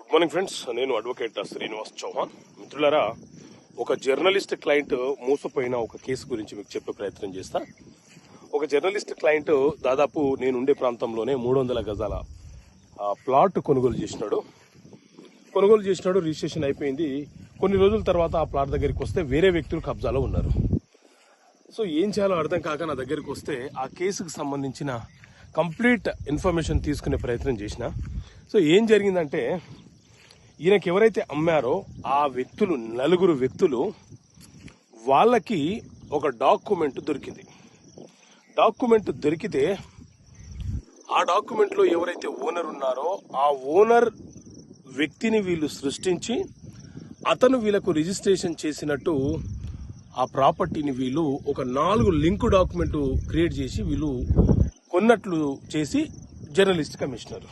Good morning friends, నేను advocate Srinivas Chauhan. మిత్రులారా, ఒక జర్నలిస్ట్ క్లయింట్ మోసపోయిన ఒక కేసు గురించి మీకు చెప్పే ప్రయత్నం చేస్తా. ఒక జర్నలిస్ట్ క్లయింట్ దాదాపు నేనుండే ప్రాంతంలోనే 300 గజాల ప్లాట్ కొనుగోలు చేసినాడు. రిజిస్ట్రేషన్ అయిపోయింది. కొన్ని రోజుల తర్వాత ఆ ప్లాట్ దగ్గరికి వస్తే వేరే వ్యక్తులు కబ్జాలో ఉన్నారు. సో ఏం చేయాలో అర్థం కాక నా దగ్గరికి వస్తే ఆ కేసుకు సంబంధించిన కంప్లీట్ ఇన్ఫర్మేషన్ తీసుకునే ప్రయత్నం చేసిన. సో ఏం జరిగిందంటే, ఈయనకి ఎవరైతే అమ్మారో ఆ వ్యక్తులు, 4 వ్యక్తులు, వాళ్ళకి ఒక డాక్యుమెంట్ దొరికింది. దొరికితే ఆ డాక్యుమెంట్లో ఎవరైతే ఓనర్ ఉన్నారో ఆ ఓనర్ వ్యక్తిని వీళ్ళు సృష్టించి అతను వీళ్ళకు రిజిస్ట్రేషన్ చేసినట్టు ఆ ప్రాపర్టీని వీళ్ళు ఒక 4 లింక్ డాక్యుమెంట్ క్రియేట్ చేసి వీళ్ళు కొన్నట్లు చేసి జర్నలిస్ట్ కమిషనర్